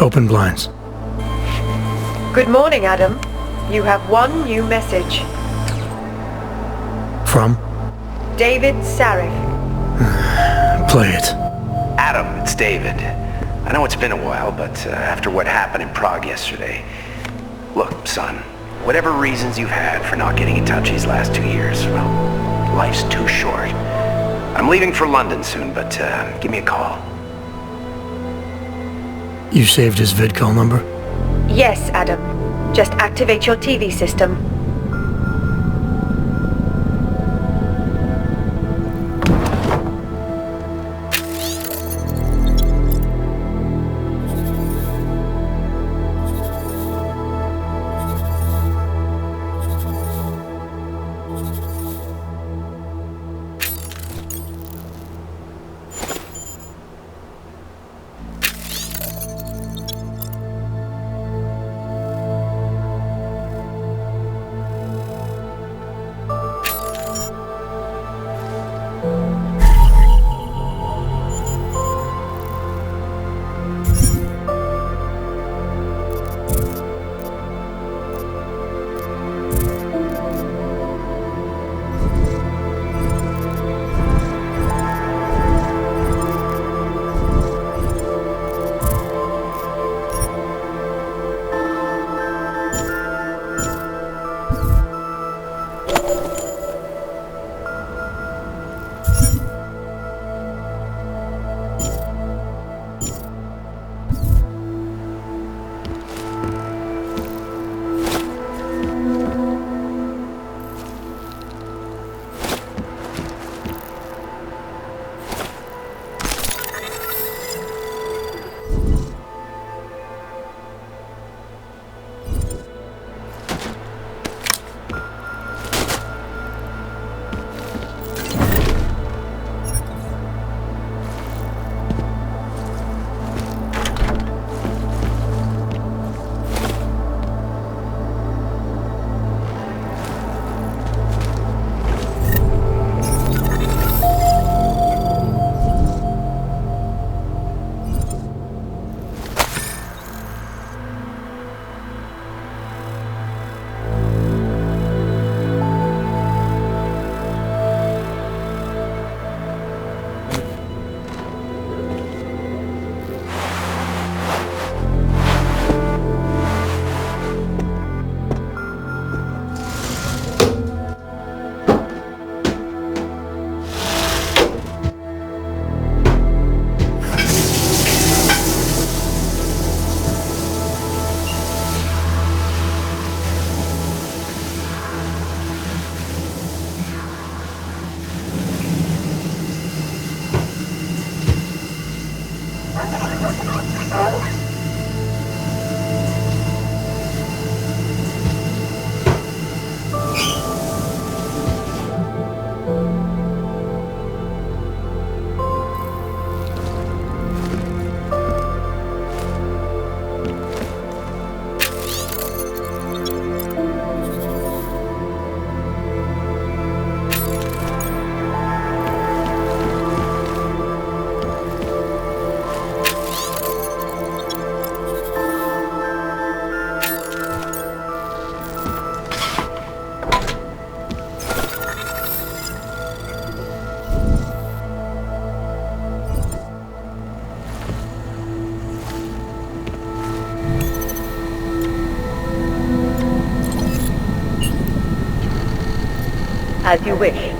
Open blinds. Good morning, Adam. You have one new message. From? David Sarif. Play it. Adam, it's David. I know it's been a while, but after what happened in Prague yesterday... Look, son, whatever reasons you've had for not getting in touch these last 2 years, well, life's too short. I'm leaving for London soon, but give me a call. You saved his vidcall number? Yes, Adam. Just activate your TV system. As you wish.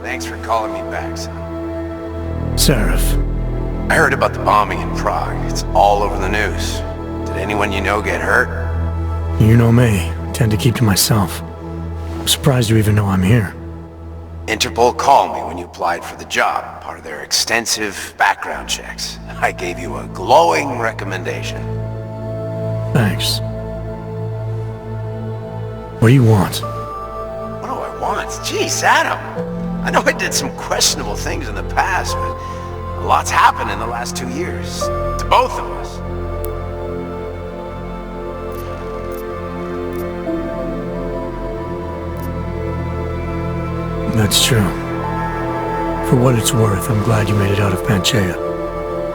Thanks for calling me back, son. Sarif. I heard about the bombing in Prague. It's all over the news. Did anyone you know get hurt? You know me. I tend to keep to myself. I'm surprised you even know I'm here. Interpol called me when you applied for the job, part of their extensive background checks. I gave you a glowing recommendation. Thanks. What do you want? What do I want? Jeez, Adam. I know I did some questionable things in the past, but a lot's happened in the last 2 years. To both of us. That's true. For what it's worth, I'm glad you made it out of Panchea.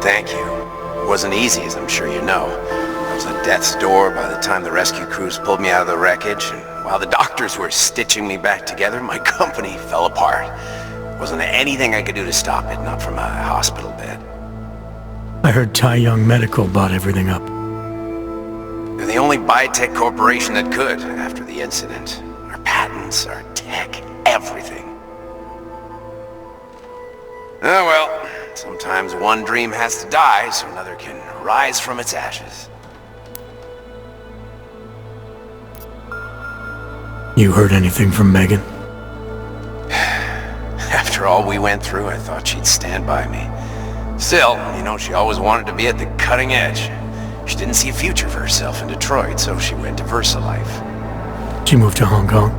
Thank you. It wasn't easy, as I'm sure you know. I was at death's door by the time the rescue crews pulled me out of the wreckage, and while the doctors were stitching me back together, my company fell apart. Wasn't anything I could do to stop it, not from a hospital bed. I heard Tai Young Medical bought everything up. They're the only biotech corporation that could, after the incident. Our patents, our tech, everything. Oh well, sometimes one dream has to die so another can rise from its ashes. You heard anything from Megan? After all we went through, I thought she'd stand by me. Still, you know, she always wanted to be at the cutting edge. She didn't see a future for herself in Detroit, so she went to VersaLife. She moved to Hong Kong?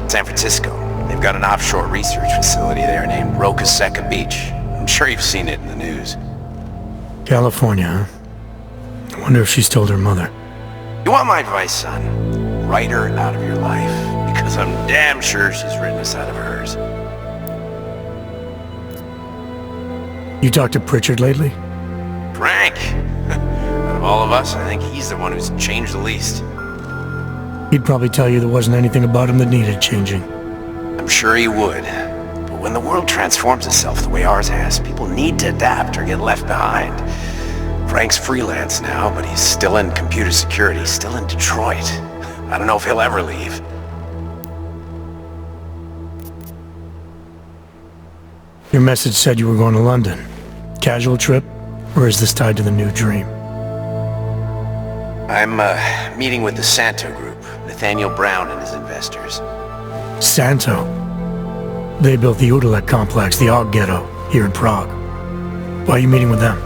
San Francisco. They've got an offshore research facility there named Rocaseca Beach. I'm sure you've seen it in the news. California, huh? I wonder if she's told her mother. You want my advice, son? Write her out of your life, because I'm damn sure she's written us out of hers. You talked to Pritchard lately? Frank! Out of all of us, I think he's the one who's changed the least. He'd probably tell you there wasn't anything about him that needed changing. I'm sure he would. But when the world transforms itself the way ours has, people need to adapt or get left behind. Frank's freelance now, but he's still in computer security, still in Detroit. I don't know if he'll ever leave. Your message said you were going to London. Casual trip? Or is this tied to the new dream? I'm meeting with the Santo Group, Nathaniel Brown and his investors. Santo? They built the Udalek complex, the Og Ghetto, here in Prague. Why are you meeting with them?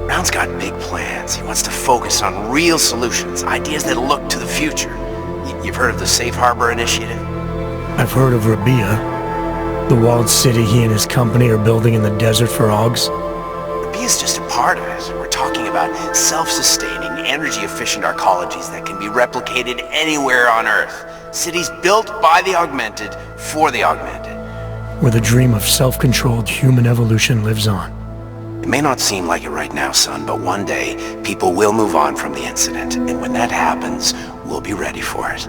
Brown's got big plans. He wants to focus on real solutions, ideas that look to the future. You've heard of the Safe Harbor Initiative? I've heard of Rabia. The walled city he and his company are building in the desert for Augs. Rabia's just a part of it. We're talking about self-sustaining, energy-efficient arcologies that can be replicated anywhere on Earth. Cities built by the augmented, for the augmented. Where the dream of self-controlled human evolution lives on. It may not seem like it right now, son, but one day, people will move on from the incident, and when that happens, we'll be ready for it.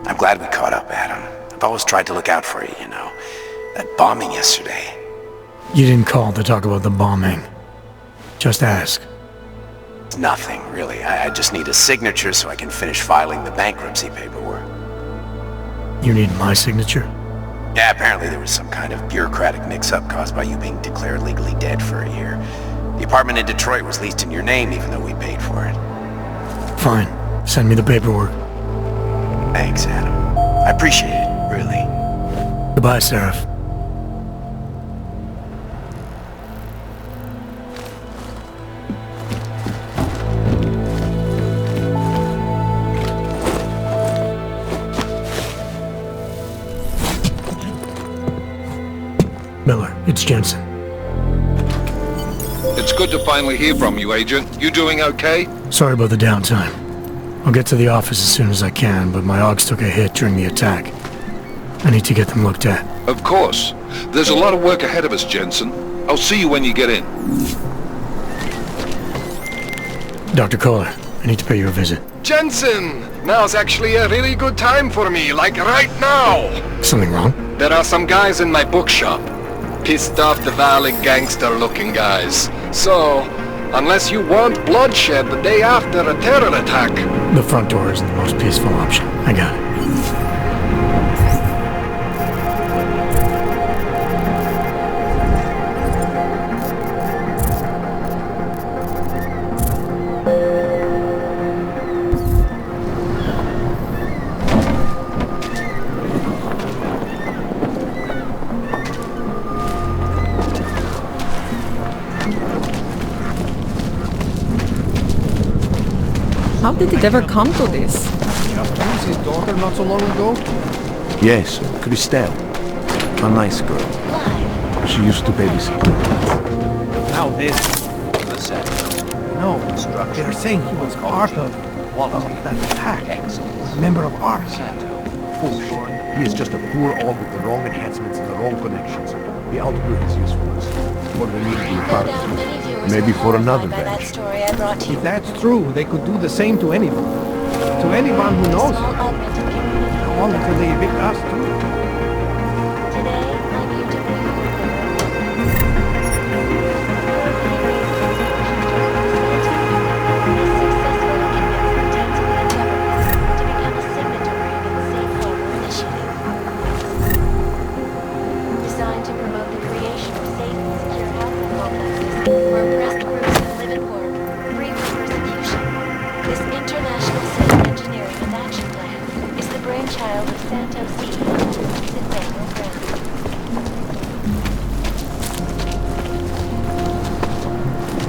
I'm glad we caught up, Adam. I've always tried to look out for you, you know. That bombing yesterday. You didn't call to talk about the bombing. Just ask. It's nothing, really. I just need a signature so I can finish filing the bankruptcy paperwork. You need my signature? Yeah, apparently there was some kind of bureaucratic mix-up caused by you being declared legally dead for a year. The apartment in Detroit was leased in your name even though we paid for it. Fine. Send me the paperwork. Thanks, Adam. I appreciate it, really. Goodbye, Sarif. Miller, it's Jensen. It's good to finally hear from you, Agent. You doing okay? Sorry about the downtime. I'll get to the office as soon as I can, but my Augs took a hit during the attack. I need to get them looked at. Of course. There's a lot of work ahead of us, Jensen. I'll see you when you get in. Dr. Kohler, I need to pay you a visit. Jensen! Now's actually a really good time for me, like right now! Something wrong? There are some guys in my bookshop. Pissed off the Valley gangster-looking guys. So, unless you want bloodshed the day after a terror attack... The front door isn't the most peaceful option. I got it. How did it ever come to this? Lose his daughter not so long ago? Yes, Christelle. A nice girl. She used to babysit. Now this. No, they're saying he was part of that attack. A member of ours. He is just a poor orb with the wrong enhancements and the wrong connections. He outgrew his usefulness. What we need to be part of. Maybe for another batch. If that's true, they could do the same to anyone. To anyone who knows. How long until they evict us too?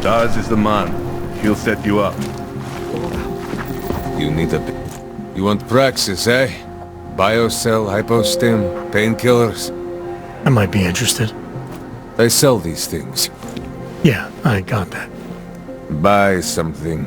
Daz is the man. He'll set you up. You need a... You want praxis, eh? Biocell, hypostim, painkillers. I might be interested. They sell these things. Yeah, I got that. Buy something.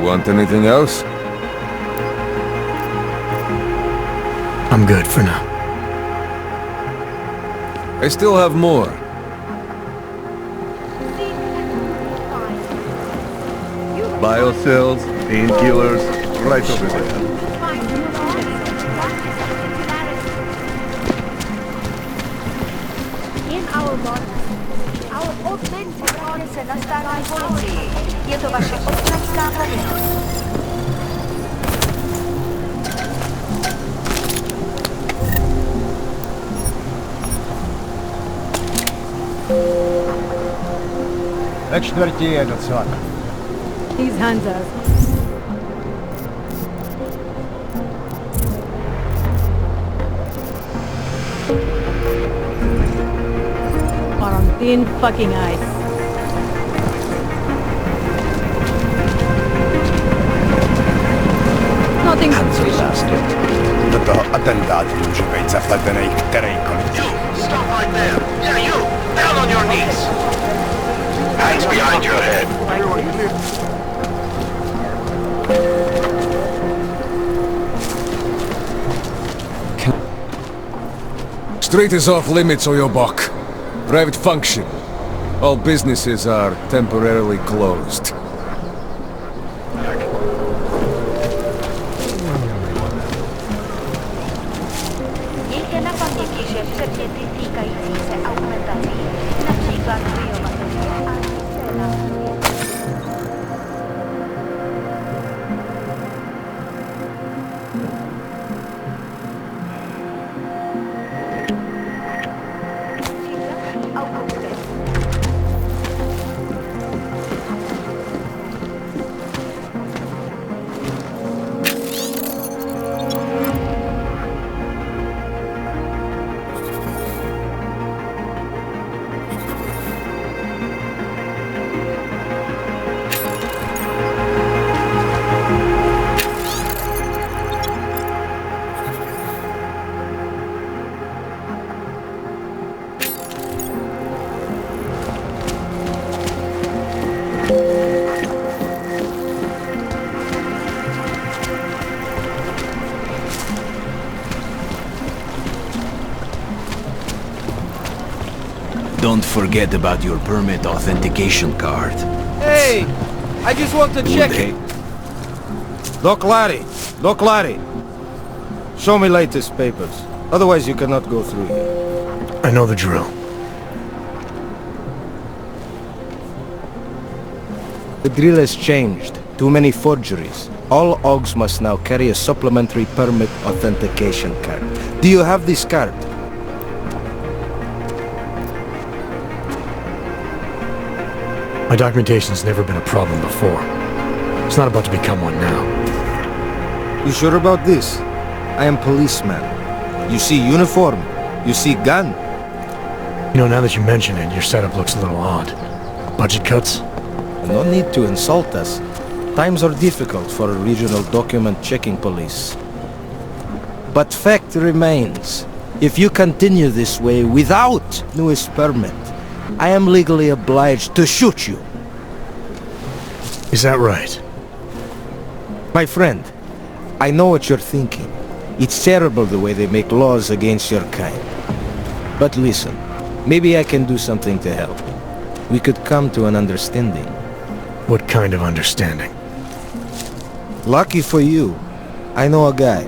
Want anything else? I'm good for now. I still have more. Biocells, painkillers, right over there. In our bodies, our augmented bodies and astaraj je to vaše občanská povinnost. Ve čtvrti je docela. These Hansas. Are on thin fucking ice. Nothing suspicious. Do toho atentátu může být zapletený kterejkoliv. You! Stop right there! Yeah, you! Down on your knees! Hands behind your head! Street is off limits or you're buck. Private function. All businesses are temporarily closed. Mějte na paměti, že předměty týkající se augmentací, například biomaterie a scénáře. don't forget about your permit authentication card. Hey! I just want to check it. Doc Larry. Show me latest papers. Otherwise you cannot go through here. I know the drill. The drill has changed. Too many forgeries. All OGs must now carry a supplementary permit authentication card. Do you have this card? My documentation's never been a problem before. It's not about to become one now. You sure about this? I am policeman. You see uniform. You see gun. You know, now that you mention it, your setup looks a little odd. Budget cuts? No need to insult us. Times are difficult for a regional document checking police. But fact remains, if you continue this way without newest permit, I am legally obliged to shoot you. Is that right? My friend, I know what you're thinking. It's terrible the way they make laws against your kind. But listen, maybe I can do something to help. We could come to an understanding. What kind of understanding? Lucky for you, I know a guy.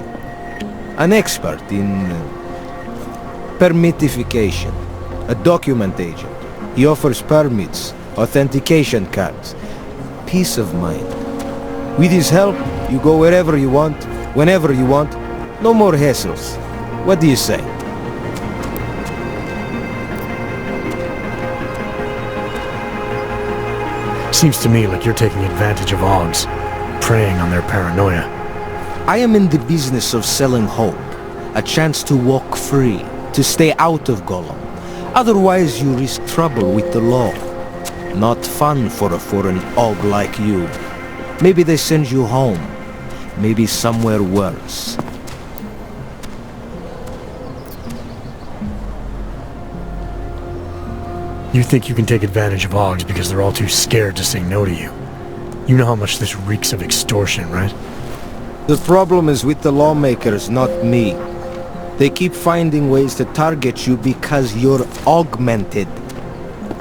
An expert in permitification. A document agent. He offers permits, authentication cards, peace of mind. With his help, you go wherever you want, whenever you want. No more hassles. What do you say? Seems to me like you're taking advantage of OGs, preying on their paranoia. I am in the business of selling hope. A chance to walk free, to stay out of Gollum. Otherwise you risk trouble with the law. Not fun for a foreign OG like you. Maybe they send you home. Maybe somewhere worse. You think you can take advantage of OGs because they're all too scared to say no to you. You know how much this reeks of extortion, right? The problem is with the lawmakers, not me. They keep finding ways to target you because you're augmented.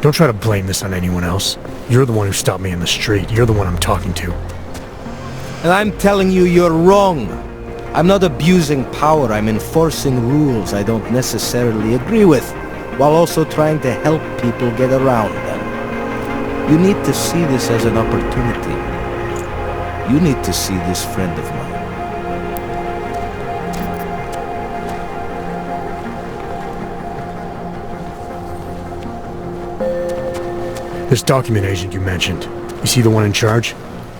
Don't try to blame this on anyone else. You're the one who stopped me in the street. You're the one I'm talking to. And I'm telling you, you're wrong. I'm not abusing power. I'm enforcing rules I don't necessarily agree with, while also trying to help people get around them. You need to see this as an opportunity. You need to see this friend of mine. This document agent you mentioned, you see the one in charge?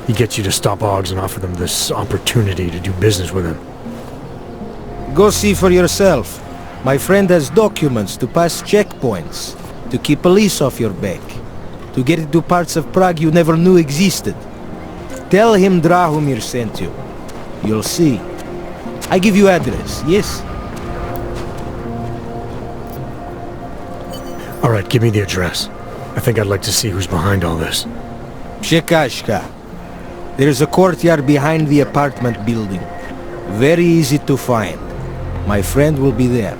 He gets you to stop OGs and offer them this opportunity to do business with him. Go see for yourself. My friend has documents to pass checkpoints, to keep police off your back, to get into parts of Prague you never knew existed. Tell him Drahomir sent you. You'll see. I give you address, yes? All right, give me the address. I think I'd like to see who's behind all this. Przekazka. There's a courtyard behind the apartment building. Very easy to find. My friend will be there.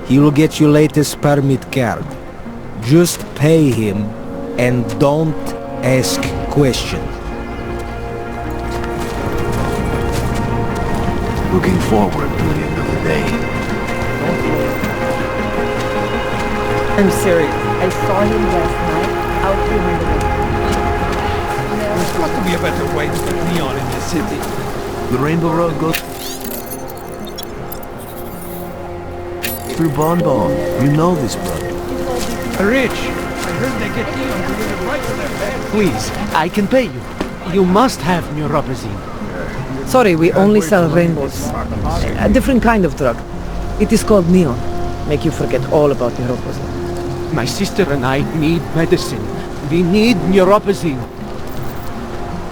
He will get you latest permit card. Just pay him and don't ask questions. Looking forward to the end of the day. I'm serious. I saw him last night out here in the rain. There's got to be a better way to get neon in this city. The Rainbow Road goes through Bonbon. You know this, brother. Rich, I heard they get neon delivered right to their bed. Please, I can pay you. You must have neuropozyne. Sorry, we only sell rainbows. A different kind of drug. It is called neon. Make you forget all about neuropozyne. My sister and I need medicine. We need neuropozyne.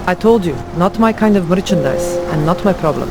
I told you, not my kind of merchandise, and not my problem.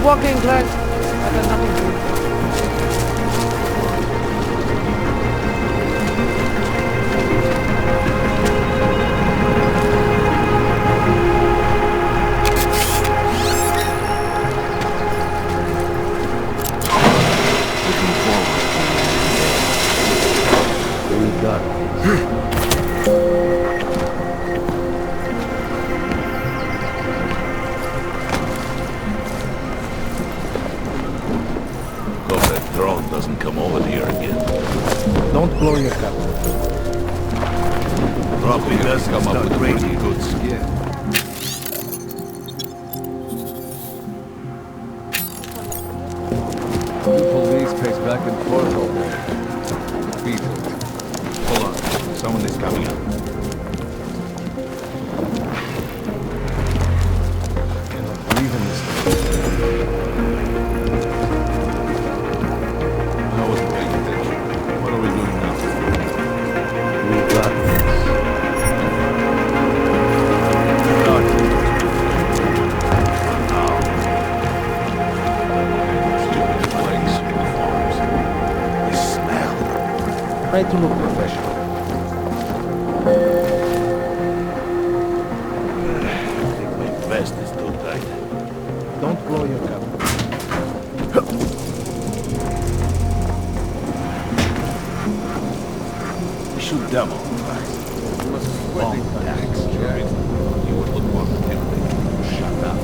walking, Clark. I got nothing to do. Hope that drone doesn't come over here again. Don't blow your cover. Probably does come up with a pretty good skin. The police pace back and forth all day. Beat it. Hold on. Someone is coming up. I cannot believe in this thing. I wasn't paying attention. What are we doing now? We got this. Stupid flags, uniforms. The smell. Try to look professional. I think my vest is too tight. Don't blow your cover. We should demo. Long tax. You would look more tempting. Shut up.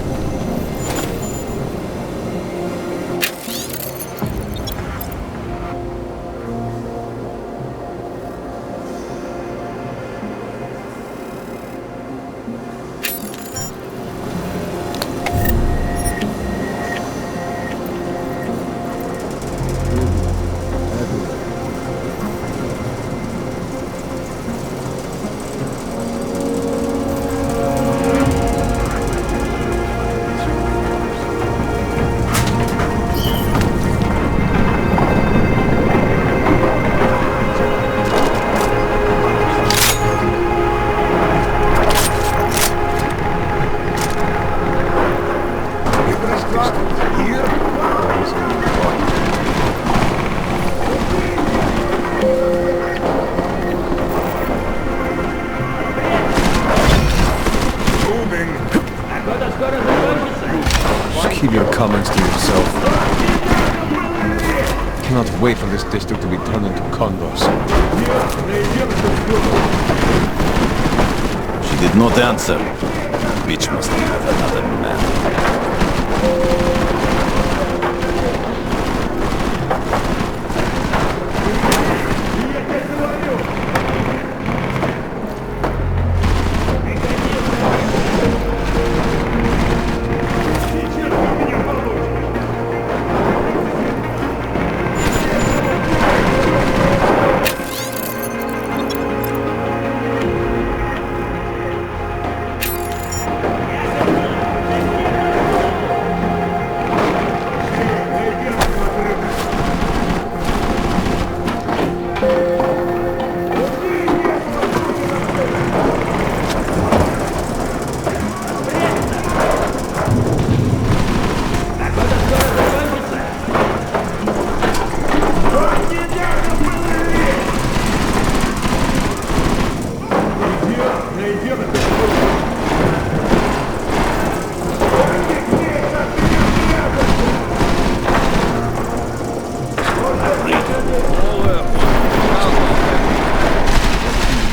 Just keep your comments to yourself. I cannot wait for this district to be turned into condos. She did not answer. Bitch must have another man.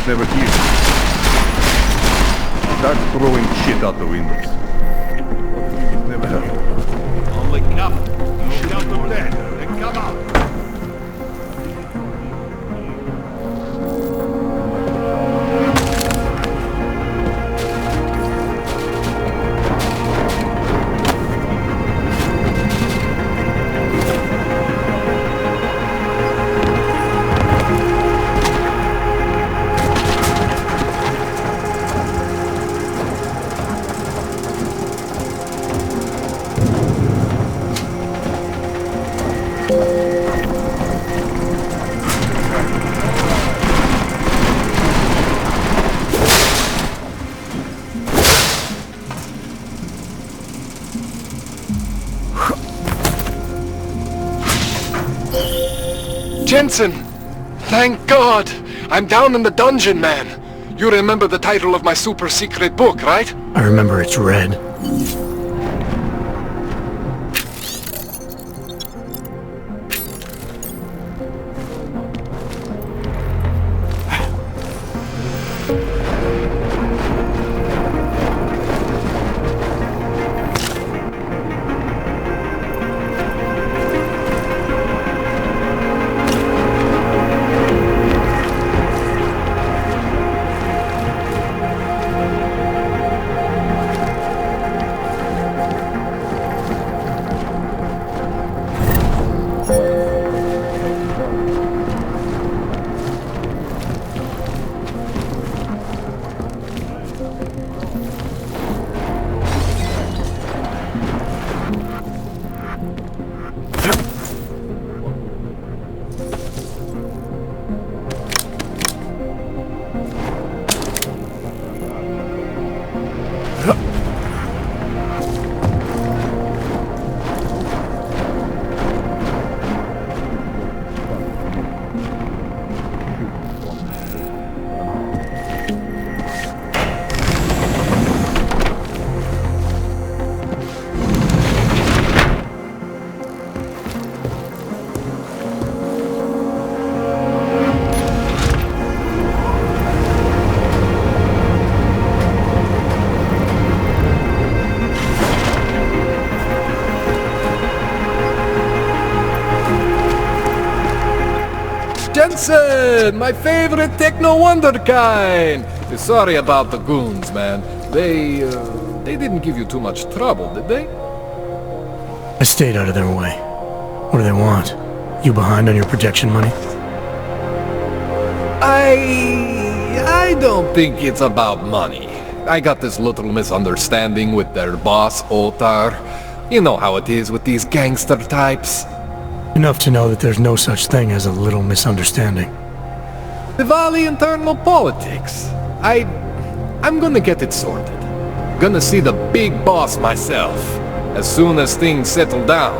Never here. Start throwing shit out the windows. Never here. Only come. You count them dead. Then come out. Jensen! Thank God! I'm down in the dungeon, man! You remember the title of my super secret book, right? I remember it's red. Jensen! My favorite techno wonderkind! Sorry about the goons, man. They didn't give you too much trouble, did they? I stayed out of their way. What do they want? You behind on your protection money? I don't think it's about money. I got this little misunderstanding with their boss, Otar. You know how it is with these gangster types. Enough to know that there's no such thing as a little misunderstanding. Diwali internal politics. I'm gonna get it sorted. Gonna see the big boss myself. As soon as things settle down.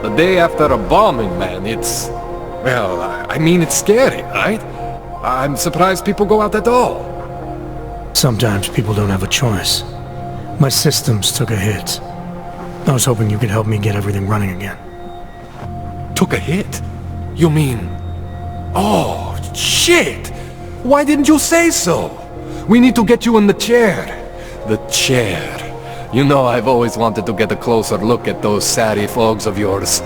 The day after a bombing, man, it's... Well, I mean, it's scary, right? I'm surprised people go out at all. Sometimes people don't have a choice. My systems took a hit. I was hoping you could help me get everything running again. Took a hit? You mean... Oh, shit! Why didn't you say so? We need to get you in the chair. The chair. You know I've always wanted to get a closer look at those Sarif fogs of yours.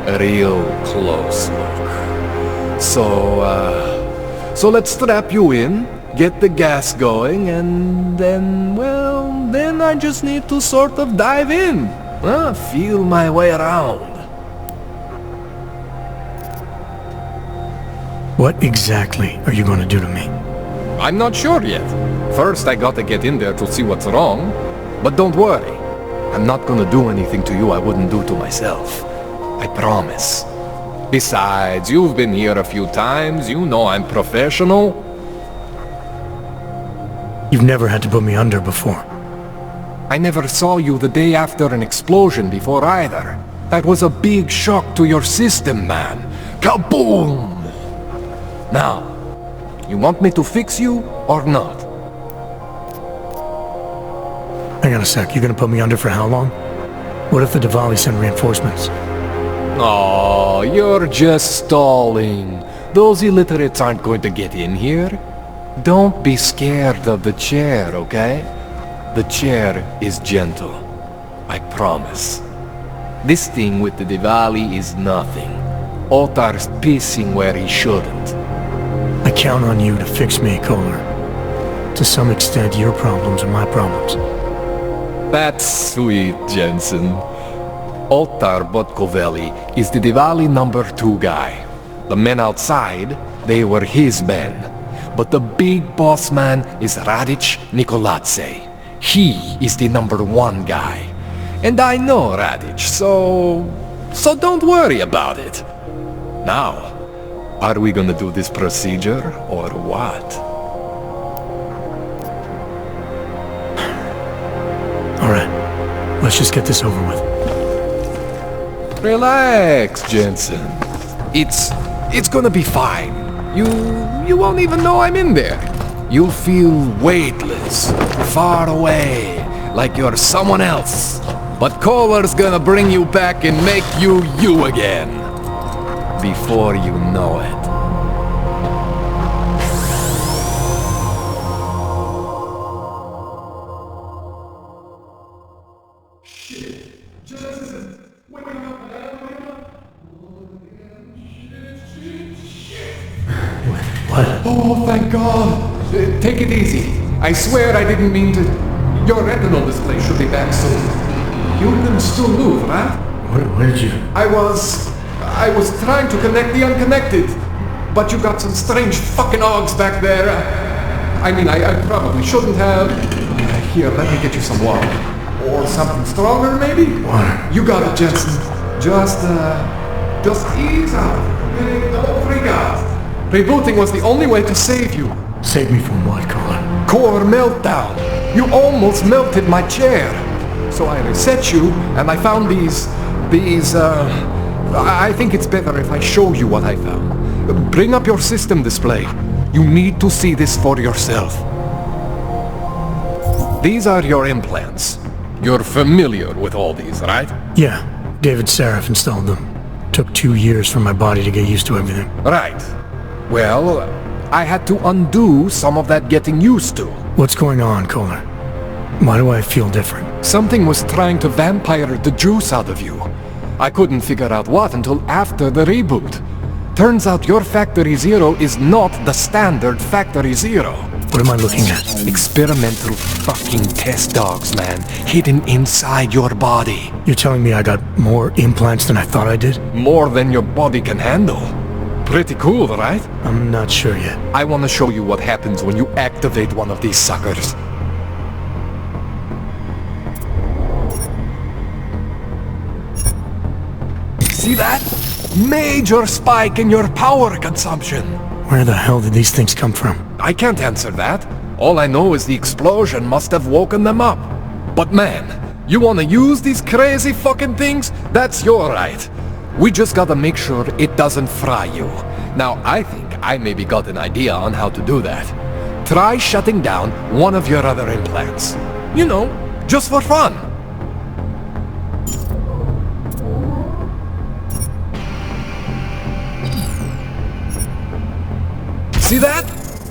A real close look. So let's strap you in, get the gas going, and then, well, then I just need to sort of dive in. Feel my way around. What exactly are you going to do to me? I'm not sure yet. First, I gotta get in there to see what's wrong. But don't worry. I'm not gonna do anything to you I wouldn't do to myself. I promise. Besides, you've been here a few times. You know I'm professional. You've never had to put me under before. I never saw you the day after an explosion before either. That was a big shock to your system, man. Kaboom! Now, you want me to fix you or not? Hang on a sec, you're gonna put me under for how long? What if the Diwali send reinforcements? Oh, you're just stalling. Those illiterates aren't going to get in here. Don't be scared of the chair, okay? The chair is gentle. I promise. This thing with the Diwali is nothing. Otar's pissing where he shouldn't. I count on you to fix me, Kohler. To some extent, your problems are my problems. That's sweet, Jensen. Otar Botkovelli is the Diwali #2 guy. The men outside, they were his men. But the big boss man is Radic Nikoladze. He is the #1 guy. And I know Radic, so don't worry about it. Now, are we gonna do this procedure or what? Alright, let's just get this over with. Relax, Jensen. It's gonna be fine. You won't even know I'm in there. You'll feel weightless, far away, like you're someone else. But Kohler's gonna bring you back and make you you again. Before you know it. What? Oh, thank God. Take it easy. I swear I didn't mean to... Your retinal display should be back soon. You can still move, right? Where did you... I was trying to connect the unconnected. But you got some strange fucking ogs back there. I mean, I probably shouldn't have... Here, let me get you some water. Or something stronger, maybe? Water. You got it, Jensen. Just ease out. Don't freak out. Rebooting was the only way to save you. Save me from what, Kohler? Core meltdown. You almost melted my chair. So I reset you, and I found these... I think it's better if I show you what I found. Bring up your system display. You need to see this for yourself. These are your implants. You're familiar with all these, right? Yeah. David Sarif installed them. Took 2 years for my body to get used to everything. Right. Well, I had to undo some of that getting used to. What's going on, Kohler? Why do I feel different? Something was trying to vampire the juice out of you. I couldn't figure out what until after the reboot. Turns out your Factory Zero is not the standard Factory Zero. What am I looking at? Experimental fucking test dogs, man. Hidden inside your body. You're telling me I got more implants than I thought I did? More than your body can handle. Pretty cool, right? I'm not sure yet. I want to show you what happens when you activate one of these suckers. See that? Major spike in your power consumption. Where the hell did these things come from? I can't answer that. All I know is the explosion must have woken them up. But man, you want to use these crazy fucking things? That's your right. We just gotta make sure it doesn't fry you. Now, I think I maybe got an idea on how to do that. Try shutting down one of your other implants. You know, just for fun. See that?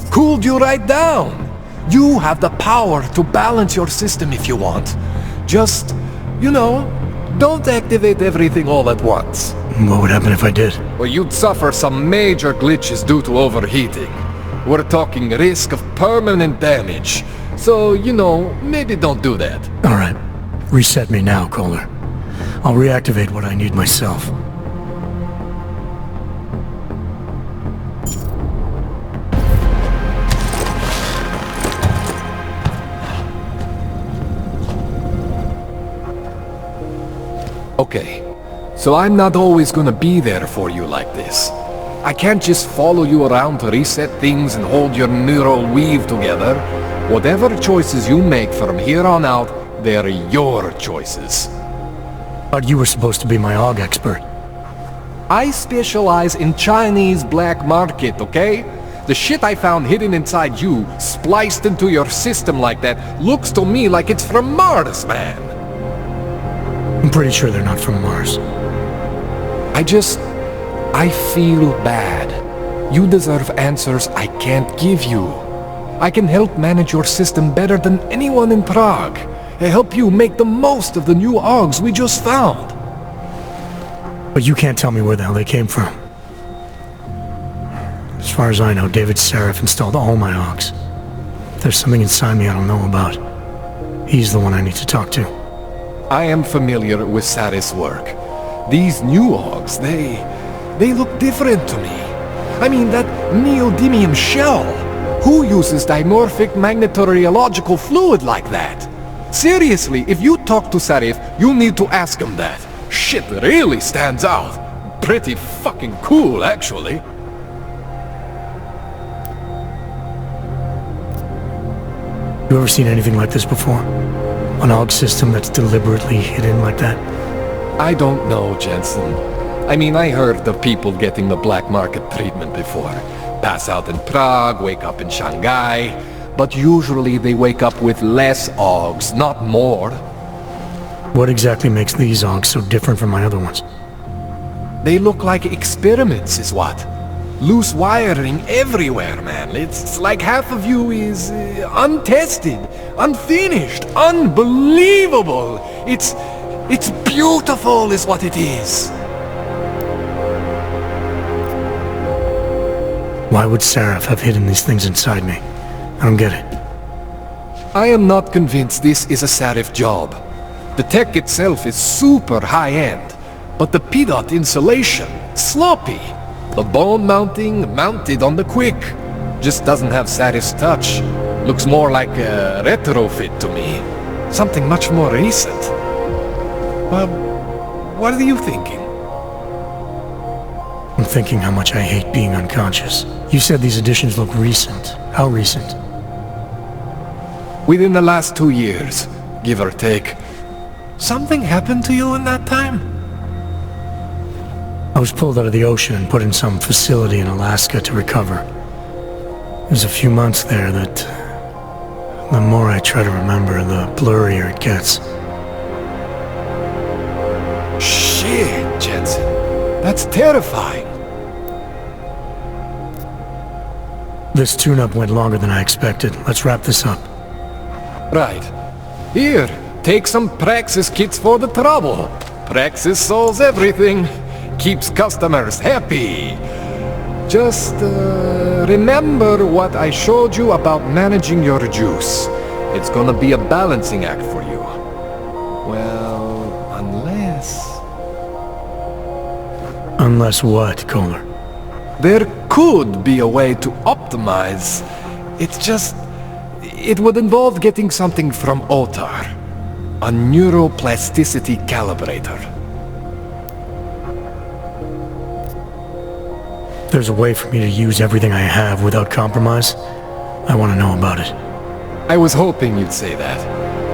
Cooled you right down. You have the power to balance your system if you want. Just, you know, don't activate everything all at once. What would happen if I did? Well, you'd suffer some major glitches due to overheating. We're talking risk of permanent damage. So, you know, maybe don't do that. Alright. Reset me now, Kohler. I'll reactivate what I need myself. Okay, so I'm not always gonna be there for you like this. I can't just follow you around to reset things and hold your neural weave together. Whatever choices you make from here on out, they're your choices. But you were supposed to be my AUG expert. I specialize in Chinese black market, okay? The shit I found hidden inside you, spliced into your system like that, looks to me like it's from Mars, man. I'm pretty sure they're not from Mars. I feel bad. You deserve answers I can't give you. I can help manage your system better than anyone in Prague. Help you make the most of the new AUGs we just found. But you can't tell me where the hell they came from. As far as I know, David Sarif installed all my AUGs. If there's something inside me I don't know about, he's the one I need to talk to. I am familiar with Sarif's work. These new AUGs, they look different to me. I mean, that neodymium shell. Who uses dimorphic magnetorheological fluid like that? Seriously, if you talk to Sarif, you need to ask him that. Shit really stands out. Pretty fucking cool, actually. You ever seen anything like this before? An AUG system that's deliberately hidden like that? I don't know, Jensen. I mean, I heard of people getting the black market treatment before. Pass out in Prague, wake up in Shanghai. But usually they wake up with less Augs, not more. What exactly makes these Augs so different from my other ones? They look like experiments, is what? Loose wiring everywhere, man. It's like half of you is untested, unfinished, unbelievable. It's beautiful is what it is. Why would Sarif have hidden these things inside me? I don't get it. I am not convinced this is a Sarif job. The tech itself is super high-end, but the PDOT insulation, sloppy. The bone mounting, mounted on the quick. Just doesn't have Sarif's touch. Looks more like a retrofit to me. Something much more recent. Well, what are you thinking? I'm thinking how much I hate being unconscious. You said these additions look recent. How recent? Within the last 2 years, give or take. Something happened to you in that time? I was pulled out of the ocean and put in some facility in Alaska to recover. There's a few months there that... the more I try to remember, the blurrier it gets. Shit, Jensen. That's terrifying. This tune-up went longer than I expected. Let's wrap this up. Right. Here, take some Praxis kits for the trouble. Praxis solves everything. Keeps customers happy. Just, remember what I showed you about managing your juice. It's gonna be a balancing act for you. Well, unless... Unless what, Kohler? There could be a way to optimize. It's just... it would involve getting something from Otar. A neuroplasticity calibrator. There's a way for me to use everything I have without compromise. I want to know about it. I was hoping you'd say that.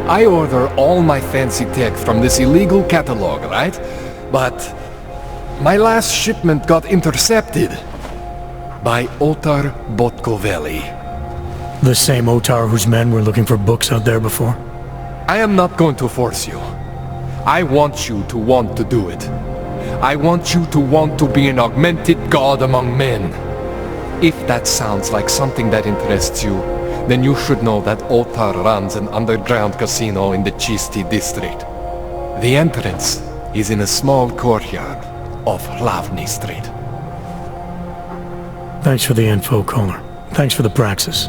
I order all my fancy tech from this illegal catalog, right? But my last shipment got intercepted by Otar Botkoveli. The same Otar whose men were looking for books out there before? I am not going to force you. I want you to want to do it. I want you to want to be an augmented god among men. If that sounds like something that interests you, then you should know that Otar runs an underground casino in the Chisti district. The entrance is in a small courtyard off Hlavny Street. Thanks for the info, Kohler. Thanks for the praxis.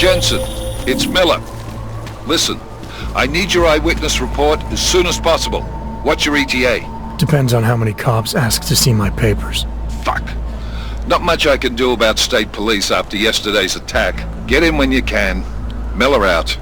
Jensen, it's Miller. Listen, I need your eyewitness report as soon as possible. What's your ETA? Depends on how many cops ask to see my papers. Fuck. Not much I can do about state police after yesterday's attack. Get in when you can. Miller out.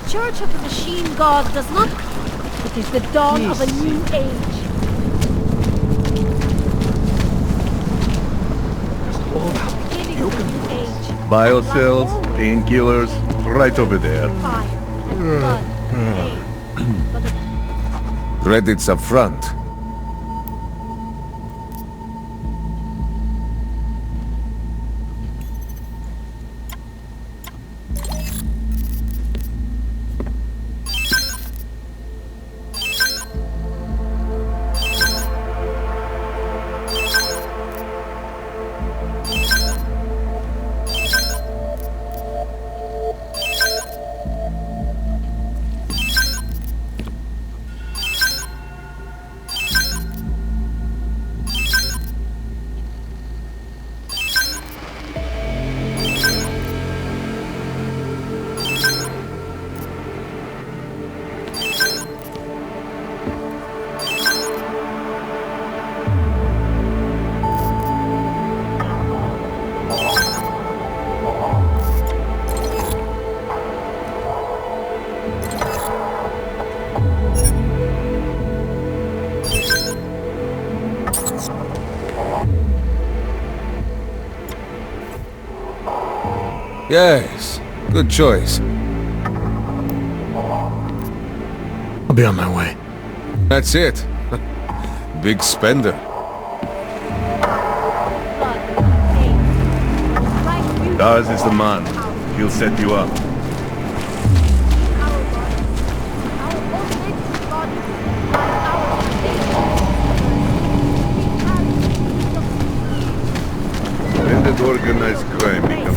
Church of the Machine God does not come. It is the dawn of a new age. Just hold out. You can Biocells, painkillers, right over there. Credits up front. Yes, good choice. I'll be on my way. That's it. Big spender. Dars is the man. He'll set you up. organized crime.